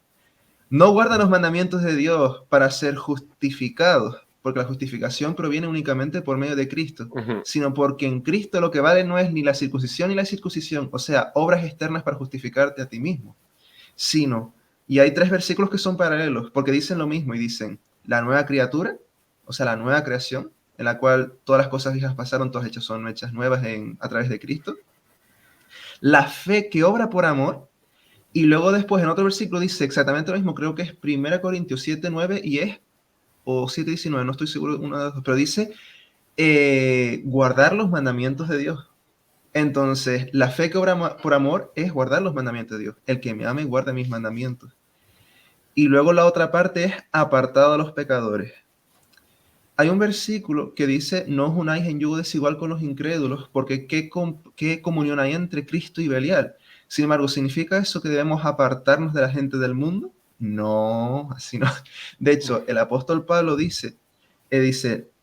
No guardan los mandamientos de Dios para ser justificados, porque la justificación proviene únicamente por medio de Cristo, sino porque en Cristo lo que vale no es ni la circuncisión ni la circuncisión, o sea, obras externas para justificarte a ti mismo, sino, y hay 3 versículos que son paralelos, porque dicen lo mismo y dicen, la nueva criatura, o sea, la nueva creación, en la cual todas las cosas viejas pasaron, todas son hechas nuevas a través de Cristo. La fe que obra por amor, y luego después en otro versículo dice exactamente lo mismo, creo que es 1 Corintios 7:9 o 7:19, no estoy seguro de una de las dos, pero dice guardar los mandamientos de Dios. Entonces, la fe que obra por amor es guardar los mandamientos de Dios. El que me ame guarda mis mandamientos. Y luego la otra parte es apartado a los pecadores. Hay un versículo que dice, no os unáis en yugo desigual con los incrédulos, porque ¿qué comunión hay entre Cristo y Belial? Sin embargo, ¿significa eso que debemos apartarnos de la gente del mundo? No, así no. De hecho, el apóstol Pablo dice,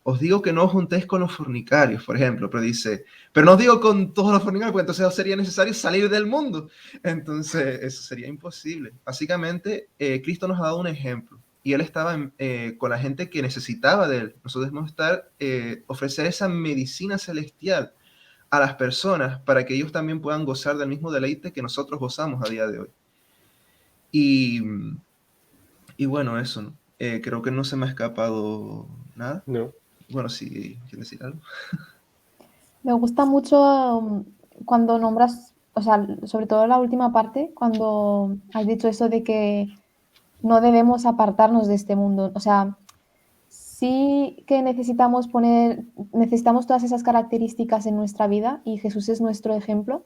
os digo que no os juntéis con los fornicarios, por ejemplo, pero no os digo con todos los fornicarios, porque entonces sería necesario salir del mundo. Entonces, eso sería imposible. Básicamente, Cristo nos ha dado un ejemplo y él estaba con la gente que necesitaba de él. Nosotros debemos ofrecer esa medicina celestial a las personas para que ellos también puedan gozar del mismo deleite que nosotros gozamos a día de hoy. Y bueno, eso, ¿no? Creo que no se me ha escapado nada. No. Bueno, sí, ¿quieres decir algo? Me gusta mucho cuando nombras, o sea, sobre todo la última parte, cuando has dicho eso de que no debemos apartarnos de este mundo. O sea, sí que necesitamos todas esas características en nuestra vida y Jesús es nuestro ejemplo,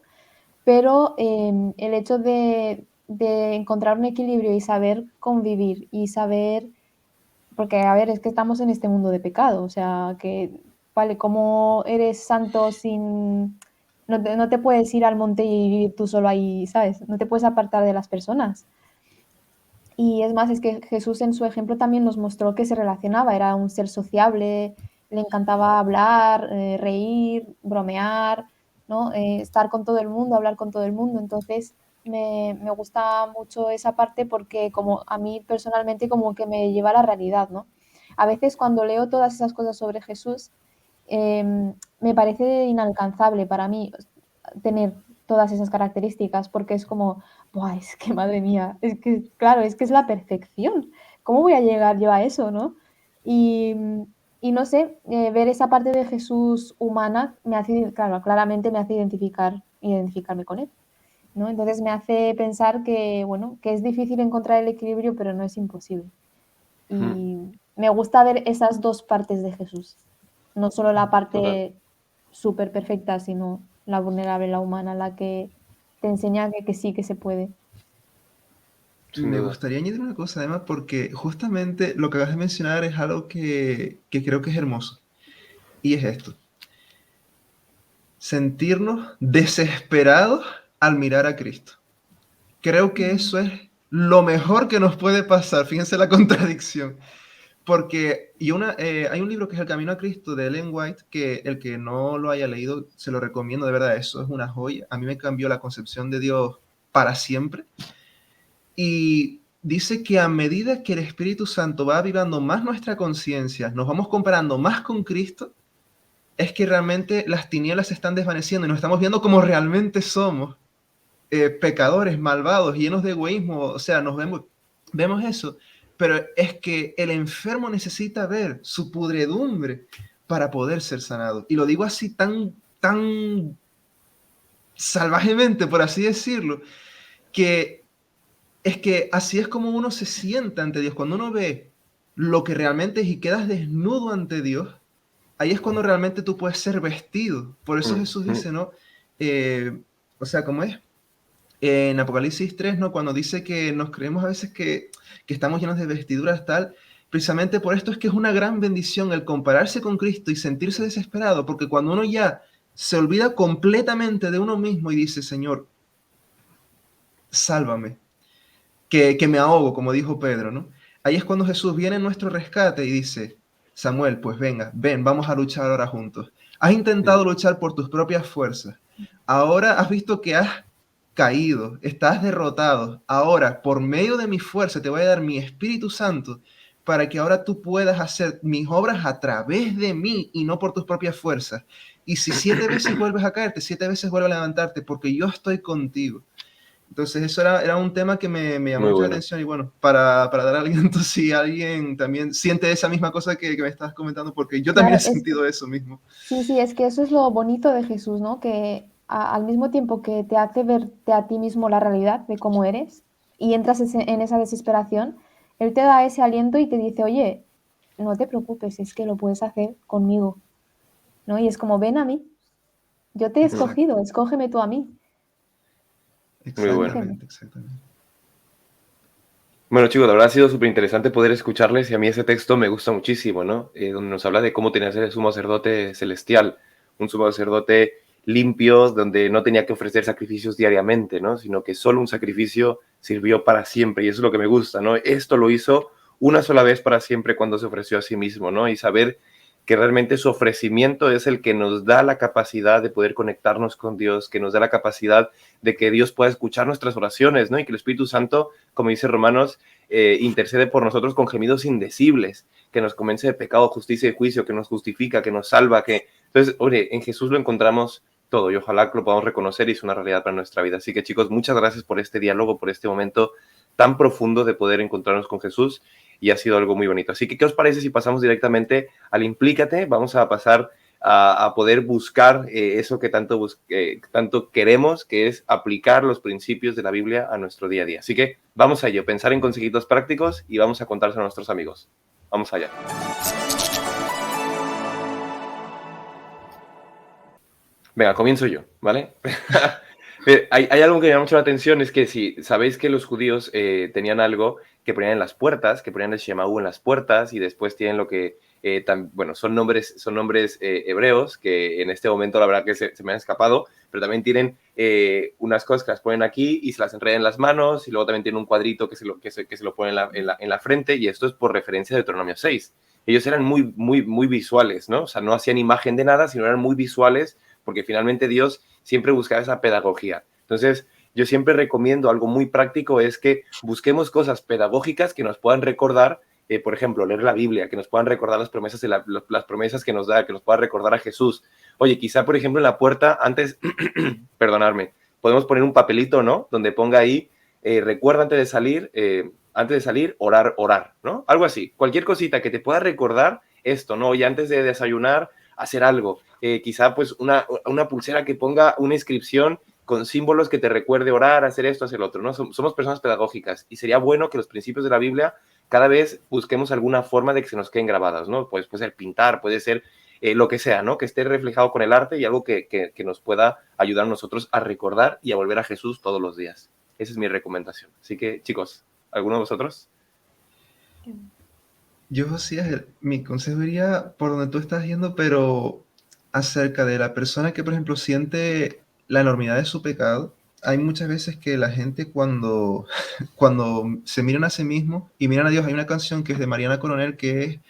pero el hecho de encontrar un equilibrio y saber convivir y saber, porque a ver, es que estamos en este mundo de pecado, o sea, que, vale, ¿cómo eres santo sin... No te puedes ir al monte y vivir tú solo ahí, ¿sabes? No te puedes apartar de las personas. Y es más, es que Jesús en su ejemplo también nos mostró que se relacionaba, era un ser sociable, le encantaba hablar, reír, bromear, ¿no? Estar con todo el mundo, hablar con todo el mundo. Entonces, me gusta mucho esa parte porque como a mí personalmente como que me lleva a la realidad, ¿no? A veces cuando leo todas esas cosas sobre Jesús, me parece inalcanzable para mí tener todas esas características porque es como, buah, es que madre mía, es que claro, es que es la perfección. ¿Cómo voy a llegar yo a eso, no? Y, y no sé, ver esa parte de Jesús humana me hace, claro, claramente me hace identificarme con él, ¿no? Entonces me hace pensar que, bueno, que es difícil encontrar el equilibrio, pero no es imposible. Y me gusta ver esas dos partes de Jesús, no solo la Total. parte súper perfecta, sino la vulnerable, la humana, la que te enseña que sí que se puede. Sin Me duda. gustaría añadir una cosa además porque justamente lo que acabas de mencionar es algo que creo que es hermoso y es esto. Sentirnos desesperados al mirar a Cristo. Creo que eso es lo mejor que nos puede pasar. Fíjense la contradicción. Porque hay un libro que es El Camino a Cristo de Ellen White, que el que no lo haya leído, se lo recomiendo, de verdad, eso es una joya. A mí me cambió la concepción de Dios para siempre. Y dice que a medida que el Espíritu Santo va avivando más nuestra conciencia, nos vamos comparando más con Cristo, es que realmente las tinieblas se están desvaneciendo y nos estamos viendo como realmente somos, pecadores, malvados, llenos de egoísmo. O sea, vemos eso, pero es que el enfermo necesita ver su pudredumbre para poder ser sanado. Y lo digo así tan salvajemente, por así decirlo, que es que así es como uno se sienta ante Dios. Cuando uno ve lo que realmente es y quedas desnudo ante Dios, ahí es cuando realmente tú puedes ser vestido. Por eso Jesús dice, ¿no? O sea, ¿cómo es? En Apocalipsis 3, ¿no? Cuando dice que nos creemos a veces que estamos llenos de vestiduras tal, precisamente por esto es que es una gran bendición el compararse con Cristo y sentirse desesperado, porque cuando uno ya se olvida completamente de uno mismo y dice, Señor, sálvame, que me ahogo, como dijo Pedro, ¿no? Ahí es cuando Jesús viene en nuestro rescate y dice, Samuel, pues venga, ven, vamos a luchar ahora juntos. Has intentado luchar por tus propias fuerzas. Ahora has visto que has caído, estás derrotado. Ahora, por medio de mi fuerza, te voy a dar mi Espíritu Santo para que ahora tú puedas hacer mis obras a través de mí y no por tus propias fuerzas. Y si 7 veces vuelves a caerte, 7 veces vuelve a levantarte, porque yo estoy contigo. Entonces eso era un tema que me llamó Muy mucho la bueno. atención y bueno, para dar aliento si alguien también siente esa misma cosa que me estás comentando, porque yo también he Claro, sentido eso mismo. sí, es que eso es lo bonito de Jesús, ¿no? Que al mismo tiempo que te hace verte a ti mismo la realidad de cómo eres y entras en esa desesperación, Él te da ese aliento y te dice, oye, no te preocupes, es que lo puedes hacer conmigo, ¿no? Y es como, ven a mí, yo te he Exacto, escogido, escógeme tú a mí. Muy bueno. Escógeme. exactamente. Bueno, chicos, la verdad ha sido súper interesante poder escucharles y a mí ese texto me gusta muchísimo, ¿no? Donde nos habla de cómo tenía que ser el sumo sacerdote celestial, un sumo sacerdote limpio, donde no tenía que ofrecer sacrificios diariamente, ¿no? Sino que solo un sacrificio sirvió para siempre y eso es lo que me gusta, ¿no? Esto lo hizo una sola vez para siempre cuando se ofreció a sí mismo, ¿no? Y saber que realmente su ofrecimiento es el que nos da la capacidad de poder conectarnos con Dios, que nos da la capacidad de que Dios pueda escuchar nuestras oraciones, ¿no? Y que el Espíritu Santo, como dice Romanos, intercede por nosotros con gemidos indecibles, que nos convence de pecado, justicia y juicio, que nos justifica, que nos salva, que... Entonces, oye, en Jesús lo encontramos todo y ojalá que lo podamos reconocer y es una realidad para nuestra vida. Así que, chicos, muchas gracias por este diálogo, por este momento tan profundo de poder encontrarnos con Jesús y ha sido algo muy bonito. Así que, ¿qué os parece si pasamos directamente al Implícate? Vamos a pasar a poder buscar eso que tanto queremos, que es aplicar los principios de la Biblia a nuestro día a día. Así que vamos a ello, pensar en consejitos prácticos y vamos a contárselo a nuestros amigos. Vamos allá. Venga, comienzo yo, ¿vale? Hay algo que me llama mucho la atención, es que si sabéis que los judíos tenían algo que ponían en las puertas, que ponían el Shemaú en las puertas y después tienen lo que, bueno, son nombres hebreos que en este momento la verdad que se me han escapado, pero también tienen unas cosas que las ponen aquí y se las enredan en las manos y luego también tienen un cuadrito que se lo ponen en la frente y esto es por referencia a Deuteronomio 6. Ellos eran muy visuales, ¿no? O sea, no hacían imagen de nada, sino eran muy visuales porque finalmente Dios siempre buscaba esa pedagogía. Entonces, yo siempre recomiendo algo muy práctico, es que busquemos cosas pedagógicas que nos puedan recordar, por ejemplo, leer la Biblia, que nos puedan recordar las promesas, las promesas que nos da, que nos pueda recordar a Jesús. Oye, quizá, por ejemplo, en la puerta, antes, perdonadme, podemos poner un papelito, ¿no? Donde ponga ahí, recuerda antes de salir, orar, ¿no? Algo así. Cualquier cosita que te pueda recordar esto, ¿no? Y antes de desayunar, hacer algo. Quizá pues una pulsera que ponga una inscripción con símbolos que te recuerde orar, hacer esto, hacer lo otro, ¿no? Somos personas pedagógicas y sería bueno que los principios de la Biblia cada vez busquemos alguna forma de que se nos queden grabadas, ¿no? Pues puede ser pintar, puede ser lo que sea, ¿no? Que esté reflejado con el arte y algo que nos pueda ayudar a nosotros a recordar y a volver a Jesús todos los días. Esa es mi recomendación. Así que, chicos, ¿alguno de vosotros? Yo, Josías, mi consejo iría por donde tú estás yendo, pero acerca de la persona que, por ejemplo, siente la enormidad de su pecado. Hay muchas veces que la gente cuando se miran a sí mismos y miran a Dios, hay una canción que es de Mariana Coronel que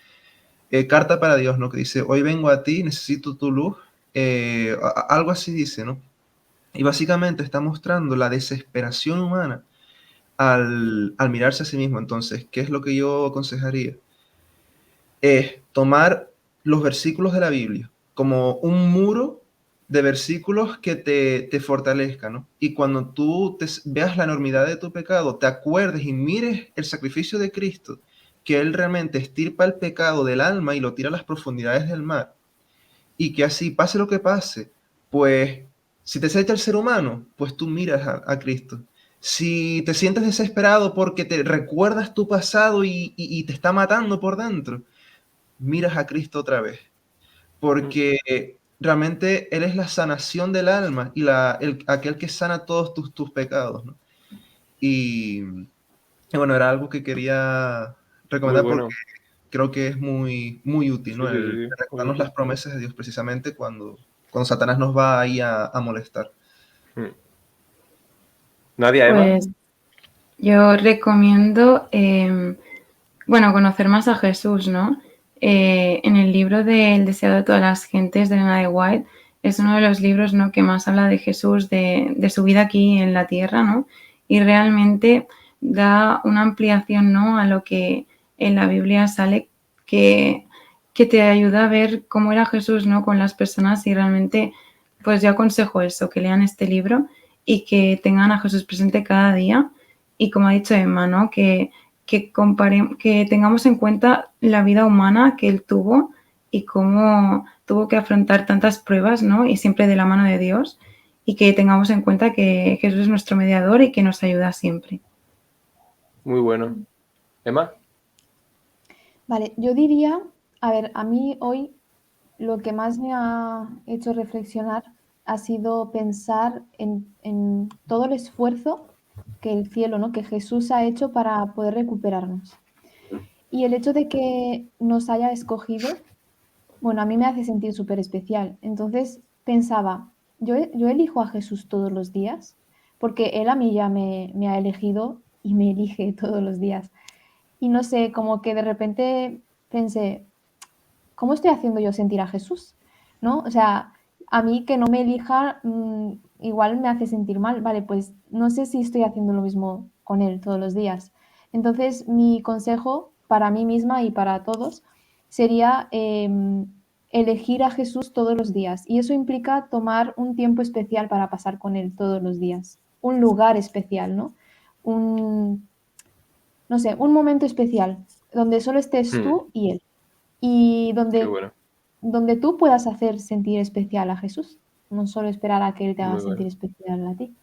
es Carta para Dios, ¿no? Que dice, hoy vengo a ti, necesito tu luz. Algo así dice, ¿no? Y básicamente está mostrando la desesperación humana al mirarse a sí mismo. Entonces, ¿qué es lo que yo aconsejaría? Es tomar los versículos de la Biblia como un muro de versículos que te fortalezcan, ¿no? Y cuando tú veas la enormidad de tu pecado, te acuerdes y mires el sacrificio de Cristo, que Él realmente estirpa el pecado del alma y lo tira a las profundidades del mar, y que así, pase lo que pase, pues si te acecha el ser humano, pues tú miras a Cristo. Si te sientes desesperado porque te recuerdas tu pasado y te está matando por dentro, miras a Cristo otra vez, porque realmente Él es la sanación del alma y aquel que sana todos tus pecados, ¿no? Y bueno, era algo que quería Muy recomendar porque bueno. creo que es muy útil, ¿no? El Sí. recordarnos las promesas de Dios precisamente cuando Satanás nos va ahí a molestar. ¿Nadia, Emma? Pues yo recomiendo, bueno, conocer más a Jesús, ¿no? En el libro de El deseo de todas las gentes de Elena de White es uno de los libros, ¿no?, que más habla de Jesús, de su vida aquí en la tierra, ¿no? Y realmente da una ampliación, ¿no?, a lo que en la Biblia sale, que te ayuda a ver cómo era Jesús, ¿no?, con las personas y realmente, pues yo aconsejo eso, que lean este libro y que tengan a Jesús presente cada día y como ha dicho Emma, ¿no?, que tengamos en cuenta la vida humana que él tuvo y cómo tuvo que afrontar tantas pruebas, ¿no? Y siempre de la mano de Dios, y que tengamos en cuenta que Jesús es nuestro mediador y que nos ayuda siempre. Muy bueno. ¿Emma? Vale, yo diría, a ver, a mí hoy lo que más me ha hecho reflexionar ha sido pensar en todo el esfuerzo que el cielo, ¿no? Que Jesús ha hecho para poder recuperarnos. Y el hecho de que nos haya escogido, bueno, a mí me hace sentir súper especial. Entonces pensaba, yo elijo a Jesús todos los días, porque Él a mí ya me ha elegido y me elige todos los días. Y no sé, como que de repente pensé, ¿cómo estoy haciendo yo sentir a Jesús? ¿No? O sea, a mí que no me elija, igual me hace sentir mal. Vale, pues no sé si estoy haciendo lo mismo con Él todos los días. Entonces, mi consejo para mí misma y para todos sería elegir a Jesús todos los días. Y eso implica tomar un tiempo especial para pasar con Él todos los días. Un lugar especial, ¿no? Un, no sé, un momento especial donde solo estés Mm, tú y Él y qué donde, bueno, donde tú puedas hacer sentir especial a Jesús, no solo esperar a que Él te haga muy sentir bueno, especial a ti.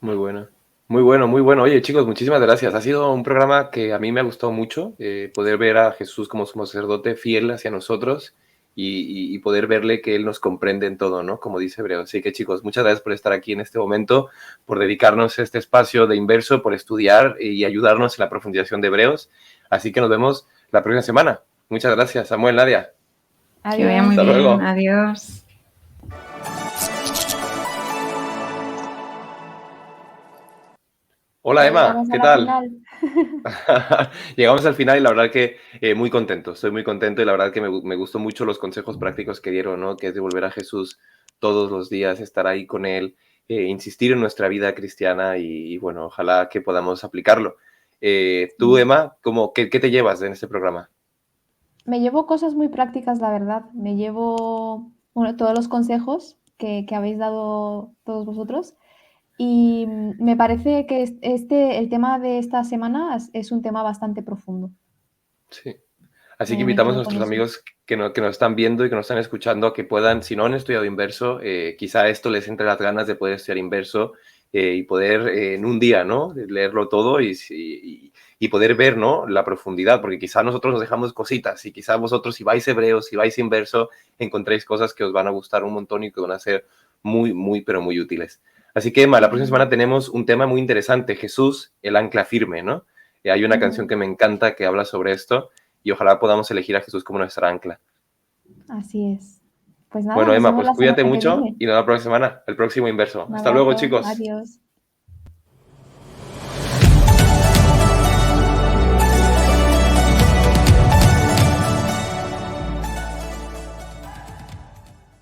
muy bueno. Muy bueno, muy bueno. Oye, chicos, muchísimas gracias. Ha sido un programa que a mí me ha gustado mucho, poder ver a Jesús como sumo sacerdote fiel hacia nosotros y poder verle que Él nos comprende en todo, ¿no? Como dice Hebreo. Así que, chicos, muchas gracias por estar aquí en este momento, por dedicarnos a este espacio de Inverso, por estudiar y ayudarnos en la profundización de Hebreos. Así que nos vemos la próxima semana. Muchas gracias, Samuel, Nadia. Que vaya muy Adiós. Hasta bien. luego. Adiós. Hola, Emma, Llegamos a ¿qué la tal? final. Llegamos al final y la verdad que muy contento, estoy muy contento y la verdad que me gustó mucho los consejos prácticos que dieron, ¿no? Que es de volver a Jesús todos los días, estar ahí con Él, insistir en nuestra vida cristiana y, bueno, ojalá que podamos aplicarlo. Tú, Sí. Emma, qué te llevas en este programa? Me llevo cosas muy prácticas, la verdad. Me llevo, bueno, todos los consejos que habéis dado todos vosotros. Y me parece que el tema de esta semana es un tema bastante profundo. Sí. Así que Me invitamos a quedo con nuestros eso. amigos que nos están viendo y que nos están escuchando a que puedan, si no han estudiado inverso, quizá esto les entre las ganas de poder estudiar inverso y poder en un día, ¿no? Leerlo todo y poder ver, ¿no? La profundidad, porque quizá nosotros nos dejamos cositas y quizá vosotros si vais hebreos, si vais inverso, encontréis cosas que os van a gustar un montón y que van a ser muy, muy, pero muy útiles. Así que, Emma, la próxima semana tenemos un tema muy interesante, Jesús, el ancla firme, ¿no? Hay una canción Ujú. que me encanta que habla sobre esto y ojalá podamos elegir a Jesús como nuestra ancla. Así es. Pues nada, Bueno, nos Emma, vemos pues la cuídate semana que mucho viene. y nos vemos la próxima semana, el próximo inverso. Un Hasta luego, abrazo. chicos. Adiós.